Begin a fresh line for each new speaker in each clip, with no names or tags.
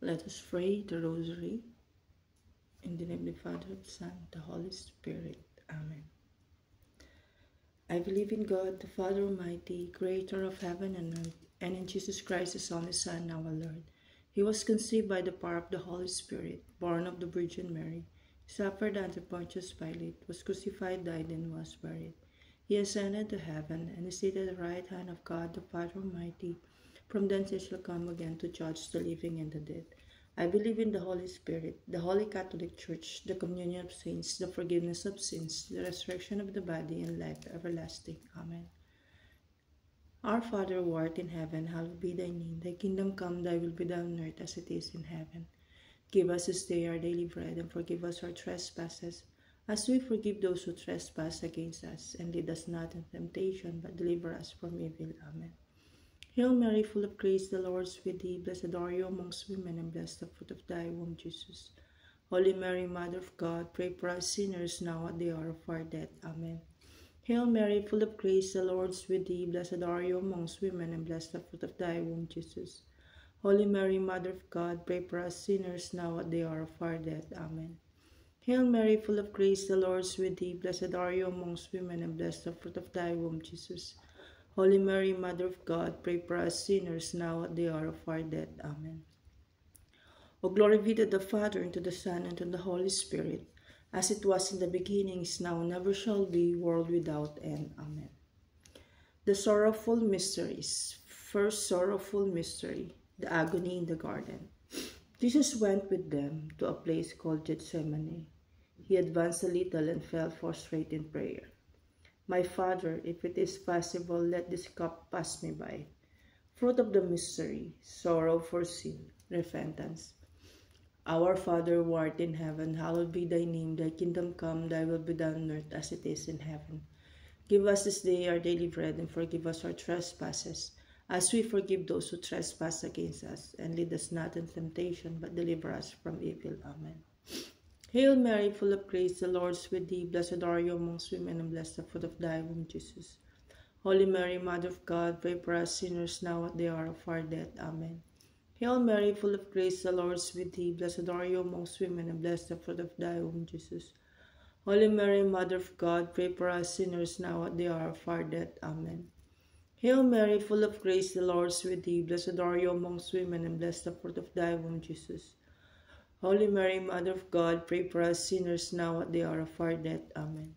Let us pray the Rosary. In the name of the Father, the Son, the Holy Spirit. Amen. I believe in God, the Father Almighty, creator of heaven and earth, and in Jesus Christ, His only Son, our Lord. He was conceived by the power of the Holy Spirit, born of the Virgin Mary, suffered under Pontius Pilate, was crucified, died, and was buried. He ascended to heaven, and is seated at the right hand of God, the Father Almighty. From thence He shall come again to judge the living and the dead. I believe in the Holy Spirit, the Holy Catholic Church, the communion of saints, the forgiveness of sins, the resurrection of the body, and life everlasting. Amen. Our Father who art in heaven, hallowed be thy name. Thy kingdom come, thy will be done on earth as it is in heaven. Give us this day our daily bread, and forgive us our trespasses, as we forgive those who trespass against us. And lead us not into temptation, but deliver us from evil. Amen. Hail Mary, full of grace, the Lord is with thee. Blessed are you amongst women, and blessed the fruit of thy womb, Jesus. Holy Mary, Mother of God, pray for us sinners, now at the hour of our death. Amen. Hail Mary, full of grace, the Lord is with thee. Blessed are you amongst women, and blessed the fruit of thy womb, Jesus. Holy Mary, Mother of God, pray for us sinners, now at the hour of our death. Amen. Hail Mary, full of grace, the Lord is with thee. Blessed are you amongst women, and blessed the fruit of thy womb, Jesus. Holy Mary, Mother of God, pray for us sinners, now at the hour of our death. Amen. O glory be to the Father, and to the Son, and to the Holy Spirit, as it was in the beginning, is now, never shall be, world without end. Amen. The sorrowful mysteries. First sorrowful mystery, the agony in the garden. Jesus went with them to a place called Gethsemane. He advanced a little and fell prostrate in prayer. My Father, if it is possible, let this cup pass me by. Fruit of the mystery, sorrow for sin, repentance. Our Father who art in heaven, hallowed be thy name. Thy kingdom come, thy will be done on earth as it is in heaven. Give us this day our daily bread, and forgive us our trespasses, as we forgive those who trespass against us. And lead us not into temptation, but deliver us from evil. Amen. Hail Mary, full of grace, the Lord is with thee. Blessed are you amongst women, and blessed the fruit of thy womb, Jesus. Holy Mary, Mother of God, pray for us sinners, now at the hour of our death. Amen. Hail Mary, full of grace, the Lord is with thee. Blessed are you amongst women, and blessed the fruit of thy womb, Jesus. Holy Mary, Mother of God, pray for us sinners, now at the hour of our death. Amen. Hail Mary, full of grace, the Lord is with thee. Blessed are you amongst women, and blessed the fruit of thy womb, Jesus. Holy Mary, Mother of God, pray for us sinners, now at the hour of our death. Amen.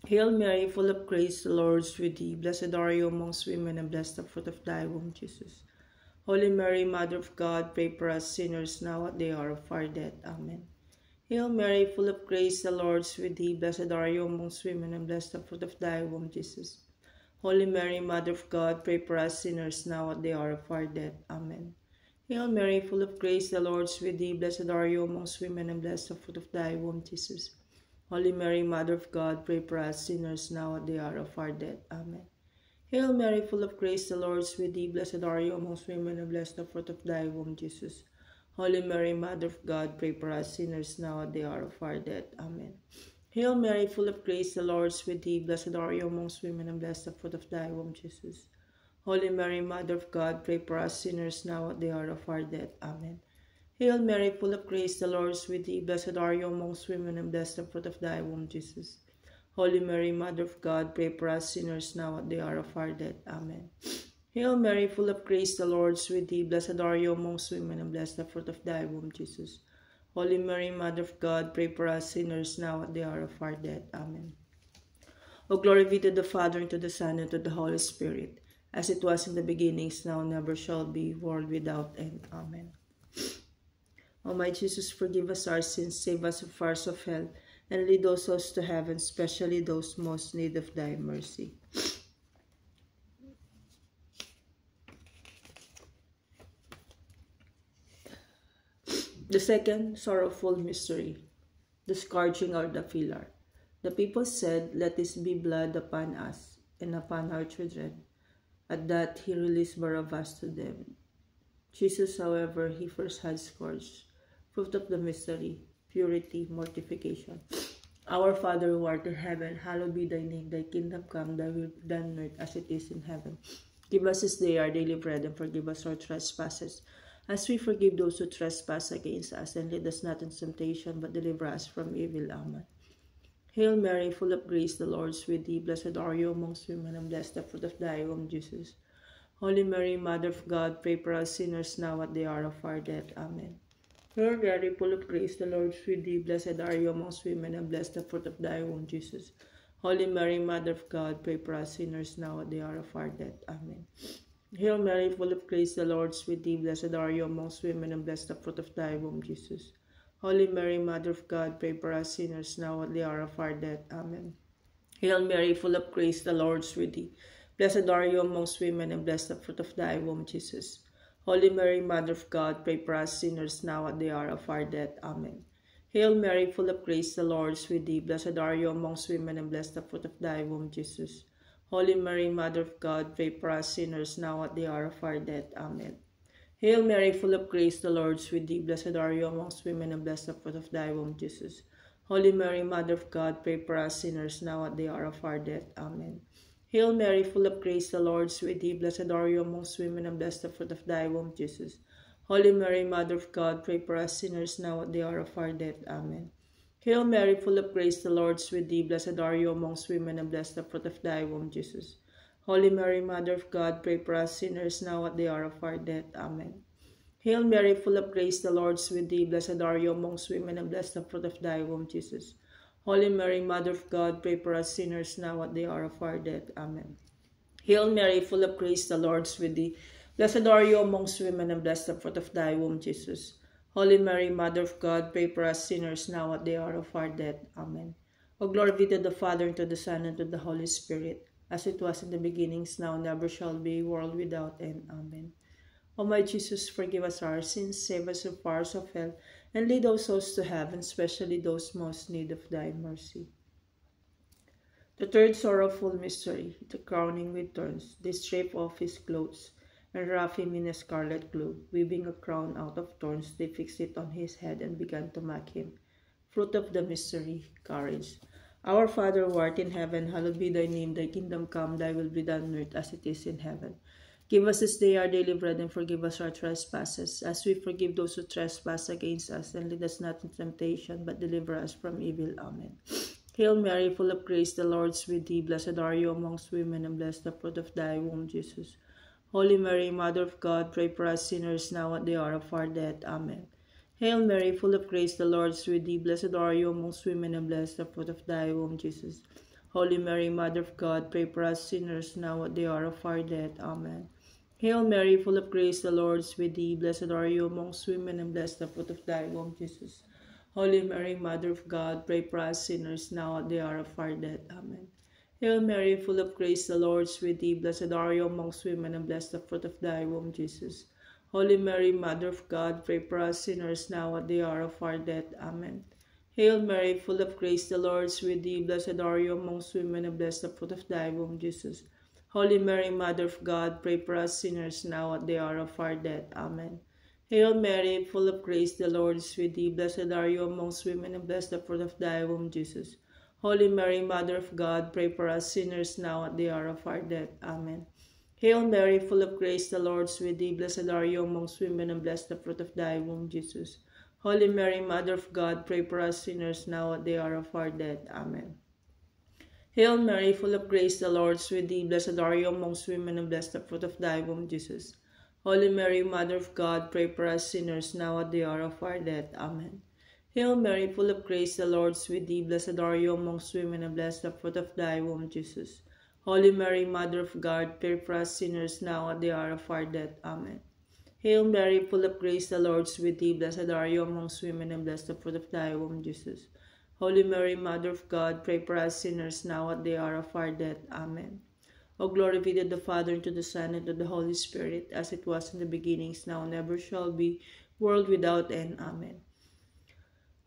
Hail Mary, full of grace, the Lord is with thee. Blessed are you amongst women, and blessed the fruit of thy womb, Jesus. Holy Mary, Mother of God, pray for us sinners, now at the hour of our death. Amen. Hail Mary, full of grace, the Lord is with thee. Blessed are you amongst women, and blessed the fruit of thy womb, Jesus. Holy Mary, Mother of God, pray for us sinners, now at the hour of our death. Amen. Hail Mary, full of grace, the Lord is with thee. Blessed are you amongst women, and blessed the fruit of thy womb, Jesus. Holy Mary, Mother of God, pray for us sinners, now at the hour of our death. Amen. Hail Mary, full of grace, the Lord is with thee. Blessed are you amongst women, and blessed the fruit of thy womb, Jesus. Holy Mary, Mother of God, pray for us sinners, now at the hour of our death. Amen. Hail Mary, full of grace, the Lord is with thee. Blessed are you amongst women, and blessed the fruit of thy womb, Jesus. Holy Mary, Mother of God, pray for us sinners, now at the hour of our death. Amen. Hail Mary, full of grace, the Lord is with thee. Blessed are you amongst women, and blessed the fruit of thy womb, Jesus. Holy Mary, Mother of God, pray for us sinners, now at the hour of our death. Amen. Hail Mary, full of grace, the Lord is with thee. Blessed are you amongst women, and blessed the fruit of thy womb, Jesus. Holy Mary, Mother of God, pray for us sinners, now at the hour of our death. Amen. O glory be to the Father, and to the Son, and to the Holy Spirit, as it was in the beginning, is now, never shall be, world without end. Amen. O my Jesus, forgive us our sins, save us from the fires of hell, and lead those souls to heaven, especially those most in need of thy mercy. The second sorrowful mystery, the scourging of the pillar. The people said, "Let this be blood upon us and upon our children." At that, he released Barabbas to them. Jesus, however, he first had scourged. Fruit of the mystery, purity, mortification. Our Father who art in heaven, hallowed be thy name. Thy kingdom come, thy will be done on earth as it is in heaven. Give us this day our daily bread, and forgive us our trespasses, as we forgive those who trespass against us. And lead us not into temptation, but deliver us from evil. Amen. Hail Mary, full of grace, the Lord is with thee. Blessed are you amongst women, and blessed the fruit of thy womb, Jesus. Holy Mary, Mother of God, pray for us sinners now at the hour of our death. Amen. Hail Mary, full of grace, the Lord is with thee. Blessed are you amongst women, and blessed the fruit of thy womb, Jesus. Holy Mary, Mother of God, pray for us sinners now at the hour of our death. Amen. Hail Mary, full of grace, the Lord is with thee. Blessed are you amongst women, and blessed the fruit of thy womb, Jesus. Holy Mary, Mother of God, pray for us sinners now at the hour of our death. Amen. Hail Mary, full of grace, the Lord is with thee. Blessed are you amongst women, and blessed the fruit of thy womb, Jesus. Holy Mary, Mother of God, pray for us sinners now at the hour of our death. Amen. Hail Mary, full of grace, the Lord is with thee. Blessed are you amongst women, and blessed the fruit of thy womb, Jesus. Holy Mary, Mother of God, pray for us sinners now at the hour of our death. Amen. Hail Mary, full of grace, the Lord is with thee. Blessed are you amongst women, and blessed the fruit of thy womb, Jesus. Holy Mary, Mother of God, pray for us sinners now at the hour of our death. Amen. Hail Mary, full of grace, the Lord is with thee. Blessed are you amongst women, and blessed the fruit of thy womb, Jesus. Holy Mary, Mother of God, pray for us sinners now at the hour of our death. Amen. Hail Mary, full of grace, the Lord is with thee. Blessed are you amongst women, and blessed the fruit of thy womb, Jesus. Holy Mary, Mother of God, pray for us sinners now at the hour of our death. Amen. Hail Mary, full of grace, the Lord is with thee. Blessed are you amongst women, and blessed the fruit of thy womb, Jesus. Holy Mary, Mother of God, pray for us sinners now at the hour of our death. Amen. Hail Mary, full of grace, the Lord is with thee. Blessed are you amongst women, and blessed the fruit of thy womb, Jesus. Holy Mary, Mother of God, pray for us sinners now at the hour of our death. Amen. O glory be to the Father, and to the Son, and to the Holy Spirit, as it was in the beginning, now, and ever shall be, world without end. Amen. O my Jesus, forgive us our sins, save us from fires of hell, and lead our souls to heaven, especially those most in need of thy mercy. The third sorrowful mystery, the crowning with thorns. They stripped off his clothes, and wrapped him in a scarlet cloak. Weaving a crown out of thorns, they fixed it on his head, and began to mock him. Fruit of the mystery, courage. Our Father who art in heaven, hallowed be thy name. Thy kingdom come, thy will be done on earth as it is in heaven. Give us this day our daily bread, and forgive us our trespasses, as we forgive those who trespass against us. And lead us not into temptation, but deliver us from evil. Amen. Hail Mary, full of grace, the Lord is with thee. Blessed are you amongst women, and blessed the fruit of thy womb, Jesus. Holy Mary, Mother of God, pray for us sinners now at the hour of our death. Amen. Hail Mary, full of grace, the Lord is with thee. Blessed are you amongst women, and blessed the fruit of thy womb, Jesus. Holy Mary, Mother of God, pray for us sinners now at the hour of our death. Amen. Hail Mary, full of grace, the Lord is with thee. Blessed are you amongst women, and blessed the fruit of thy womb, Jesus. Holy Mary, Mother of God, pray for us sinners now at the hour of our death. Amen. Hail Mary, full of grace, the Lord is with thee. Blessed are you amongst women, and blessed the fruit of thy womb, Jesus. Holy Mary, Mother of God, pray for us sinners now at the hour of our death. Amen. Hail Mary, full of grace, the Lord is with thee. Blessed are you amongst women, and blessed the fruit of thy womb, Jesus. Holy Mary, Mother of God, pray for us sinners now at the hour of our death. Amen. Hail Mary, full of grace, the Lord is with thee. Blessed are you amongst women, and blessed the fruit of thy womb, Jesus. Holy Mary, Mother of God, pray for us sinners now at the hour of our death. Amen. Hail Mary, full of grace, the Lord is with thee. Blessed are you amongst women, and blessed the fruit of thy womb, Jesus. Holy Mary, Mother of God, pray for us sinners now at the hour of our death. Amen. Hail Mary, full of grace, the Lord is with thee. Blessed are you amongst women, and blessed the fruit of thy womb, Jesus. Holy Mary, Mother of God, pray for us sinners now at the hour of our death. Amen. Hail Mary, full of grace, the Lord is with thee. Blessed are you amongst women, and blessed the fruit of thy womb, Jesus. Holy Mary, Mother of God, pray for us sinners now at the hour of our death. Amen. Hail Mary, full of grace, the Lord is with thee. Blessed are you amongst women, and blessed the fruit of thy womb, Jesus. Holy Mary, Mother of God, pray for us sinners now at the hour of our death. Amen. O glory be to the Father, and to the Son, and to the Holy Spirit, as it was in the beginning, now, and ever shall be, world without end. Amen.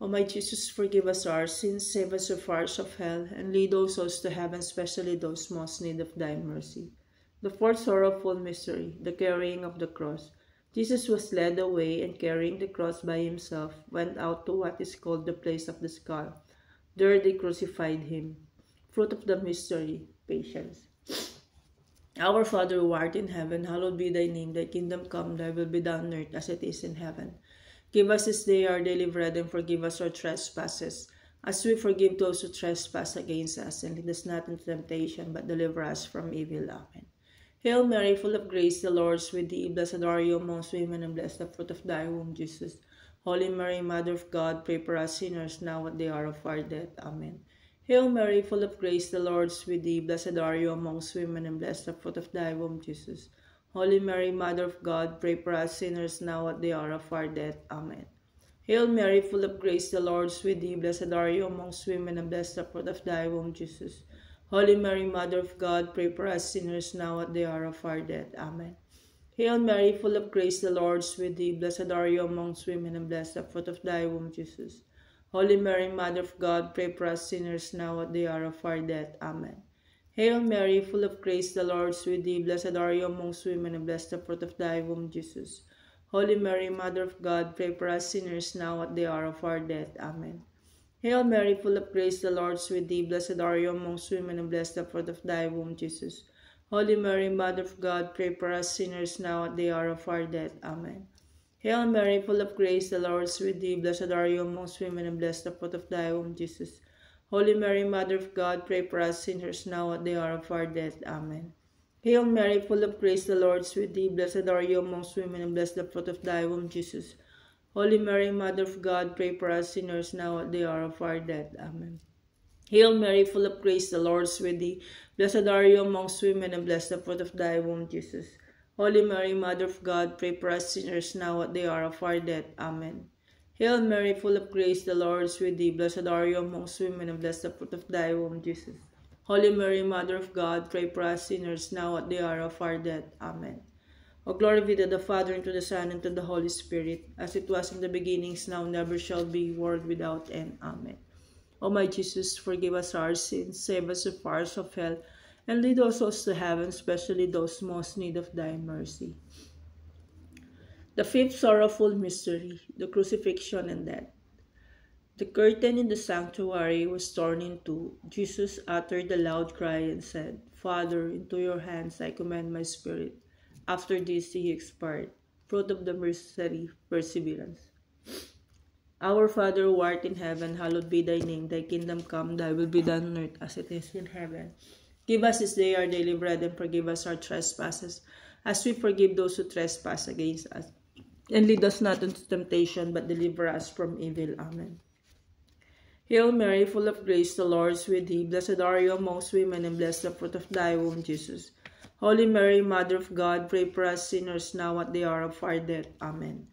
O my Jesus, forgive us our sins, save us from fires of hell, and lead all souls to heaven, especially those most in need of thy mercy. The fourth sorrowful mystery, the carrying of the cross. Jesus was led away, and carrying the cross by himself, went out to what is called the place of the skull. There they crucified him. Fruit of the mystery, patience. Our Father who art in heaven, hallowed be thy name. Thy kingdom come, thy will be done on earth as it is in heaven. Give us this day our daily bread, and forgive us our trespasses, as we forgive those who trespass against us. And lead us not into temptation, but deliver us from evil. Amen. Hail Mary, full of grace, the Lord is with thee. Blessed are you amongst women, and blessed the fruit of thy womb, Jesus. Holy Mary, Mother of God, pray for us sinners, now at the hour of our death. Amen. Hail Mary, full of grace, the Lord is with thee. Blessed are you amongst women, and blessed the fruit of thy womb, Jesus. Holy Mary, Mother of God, pray for us sinners, now at the hour of our death. Amen. Hail Mary, full of grace, the Lord is with thee. Blessed are you amongst women, and blessed the fruit of thy womb, Jesus. Holy Mary, Mother of God, pray for us sinners, now at the hour of our death. Amen. Hail Mary, full of grace, the Lord is with thee. Blessed are you amongst women, and blessed the fruit of thy womb, Jesus. Holy Mary, Mother of God, pray for us sinners, now at the hour of our death. Amen. Hail Mary, full of grace, the Lord is with thee. Blessed are you amongst women, and blessed the fruit of thy womb, Jesus. Holy Mary, Mother of God, pray for us sinners, now at the hour of our death. Amen. Hail Mary, full of grace, the Lord is with thee. Blessed are you amongst women, and blessed the fruit of thy womb, Jesus. Holy Mary, Mother of God, pray for us sinners, now at the hour of our death. Amen. Hail Mary, full of grace, the Lord is with thee. Blessed are you amongst women, and blessed the fruit of thy womb, Jesus. Holy Mary, Mother of God, pray for us sinners, now at the hour of our death. Amen. Hail Mary, full of grace, the Lord is with thee. Blessed are you amongst women, and blessed the fruit of thy womb, Jesus. Holy Mary, Mother of God, pray for us sinners, now at the hour of our death. Amen. Hail Mary, full of grace, the Lord is with thee. Blessed are you amongst women, and blessed the fruit of thy womb, Jesus. Holy Mary, Mother of God, pray for us sinners, now at the hour of our death. Amen. Hail Mary, full of grace, the Lord is with thee. Blessed are you amongst women, and blessed the fruit of thy womb, Jesus. Holy Mary, Mother of God, pray for us sinners, now at the hour of our death. Amen. O glory be to the Father, and to the Son, and to the Holy Spirit, as it was in the beginnings, now, never shall be, world without end. Amen. O my Jesus, forgive us our sins, save us from the fires of hell, and lead us souls to heaven, especially those most in need of thy mercy. The fifth sorrowful mystery, the crucifixion and death. The curtain in the sanctuary was torn in two. Jesus uttered a loud cry and said, Father, into your hands I commend my spirit. After this he expired. Fruit of the mercy, perseverance. Our Father who art in heaven, hallowed be thy name. Thy kingdom come, thy will be done on earth as it is in heaven. Give us this day our daily bread, and forgive us our trespasses, as we forgive those who trespass against us. And lead us not into temptation, but deliver us from evil. Amen. Hail Mary, full of grace, the Lord is with thee. Blessed are you amongst women, and blessed the fruit of thy womb, Jesus. Holy Mary, Mother of God, pray for us sinners, now at the hour of our death. Amen.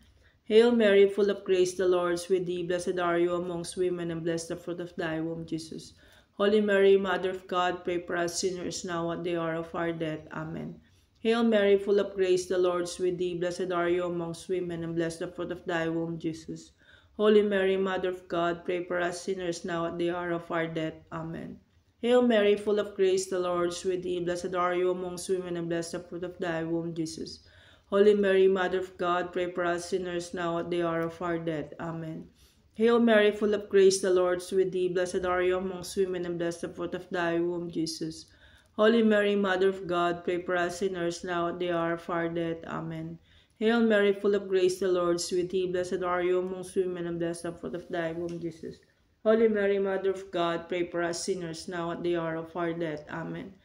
Hail Mary, full of grace, the Lord is with thee. Blessed are you amongst women, and blessed the fruit of thy womb, Jesus. Holy Mary, Mother of God, pray for us sinners, now at the hour of our death. Amen. Hail Mary, full of grace, the Lord is with thee. Blessed are you amongst women, and blessed the fruit of thy womb, Jesus. Holy Mary, Mother of God, pray for us sinners, now at the hour of our death. Amen. Hail Mary, full of grace, the Lord is with thee. Blessed are you amongst women, and blessed the fruit of thy womb, Jesus. Holy Mary, Mother of God, pray for us sinners, now at the hour of our death. Amen. Hail Mary, full of grace, the Lord is with thee. Blessed are you amongst women, and blessed the fruit of thy womb, Jesus. Holy Mary, Mother of God, pray for us sinners, now at the hour of our death. Amen. Hail Mary, full of grace, the Lord is with thee. Blessed are you amongst women, and blessed the fruit of thy womb, Jesus. Holy Mary, Mother of God, pray for us sinners, now at the hour of our death. Amen.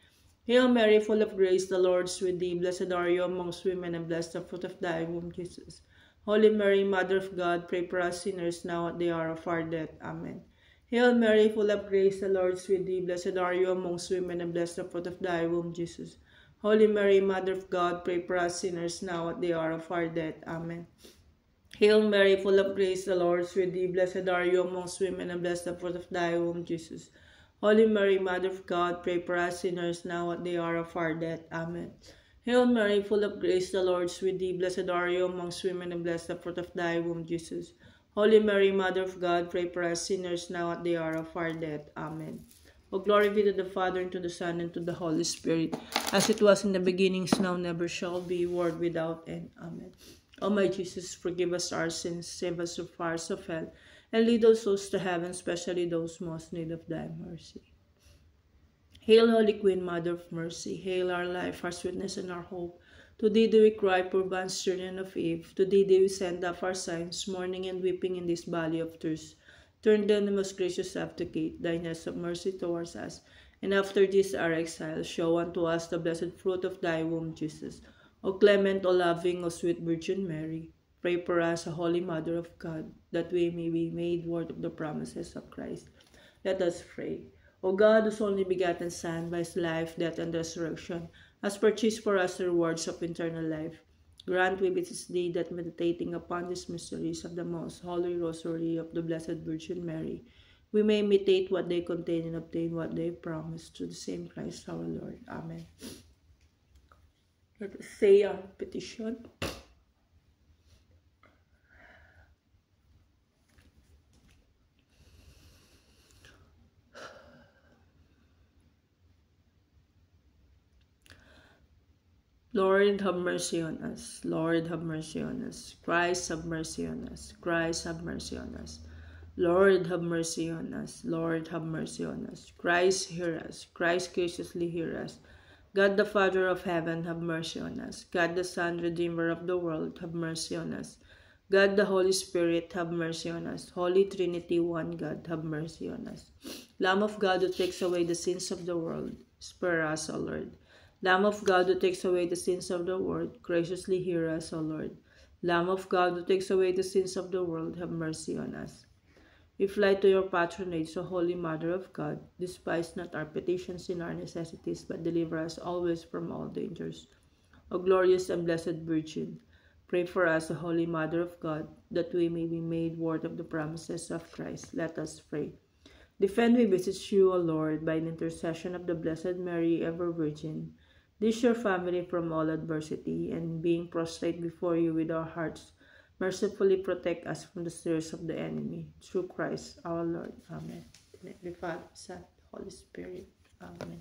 Hail Mary, full of grace, the Lord is with thee. Blessed are you amongst women, and blessed the fruit of thy womb, Jesus. Holy Mary, Mother of God, pray for us sinners, now at the hour of our death. Amen. Hail Mary, full of grace, the Lord is with thee. Blessed are you amongst women, and blessed the fruit of thy womb, Jesus. Holy Mary, Mother of God, pray for us sinners, now at the hour of our death. Amen. Hail Mary, full of grace, the Lord is with thee. Blessed are you amongst women, and blessed the fruit of thy womb, Jesus. Holy Mary, Mother of God, pray for us sinners, now at the hour of our death. Amen. Hail Mary, full of grace, the Lord is with thee. Blessed are you amongst women, and blessed the fruit of thy womb, Jesus. Holy Mary, Mother of God, pray for us sinners, now at the hour of our death. Amen. O glory be to the Father, and to the Son, and to the Holy Spirit, as it was in the beginnings, now, never shall be, world without end. Amen. O my Jesus, forgive us our sins, save us from the fires of hell, and lead us souls to heaven, especially those most in need of thy mercy. Hail, Holy Queen, Mother of Mercy. Hail our life, our sweetness, and our hope. To thee do we cry, poor bonds children of Eve. To thee do we send up our sighs, mourning and weeping in this valley of tears. Turn then, the most gracious advocate, thine eyes of mercy towards us. And after this our exile, show unto us the blessed fruit of thy womb, Jesus. O clement, O loving, O sweet Virgin Mary, pray for us, O Holy Mother of God, that we may be made worthy of the promises of Christ. Let us pray. O God, whose only begotten Son, by his life, death, and resurrection, has purchased for us the rewards of eternal life, grant, we beseech thee, that meditating upon these mysteries of the most holy rosary of the Blessed Virgin Mary, we may imitate what they contain and obtain what they promise, through the same Christ our Lord. Amen. Let us say our petition. Lord, have mercy on us. Lord, have mercy on us. Christ, have mercy on us. Christ, have mercy on us. Lord, have mercy on us. Lord, have mercy on us. Christ, hear us. Christ, graciously hear us. God the Father of heaven, have mercy on us. God the Son, Redeemer of the world, have mercy on us. God the Holy Spirit, have mercy on us. Holy Trinity, one God, have mercy on us. Lamb of God, who takes away the sins of the world, spare us, O Lord. Lamb of God, who takes away the sins of the world, graciously hear us, O Lord. Lamb of God, who takes away the sins of the world, have mercy on us. We fly to your patronage, O Holy Mother of God. Despise not our petitions in our necessities, but deliver us always from all dangers. O glorious and blessed Virgin, pray for us, O Holy Mother of God, that we may be made worthy of the promises of Christ. Let us pray. Defend, we beseech you, O Lord, by the intercession of the Blessed Mary, ever Virgin, this your family from all adversity, and being prostrate before you with our hearts, mercifully protect us from the snares of the enemy. Through Christ our Lord. Amen. In the name of the Father, Son, and Holy Spirit. Amen.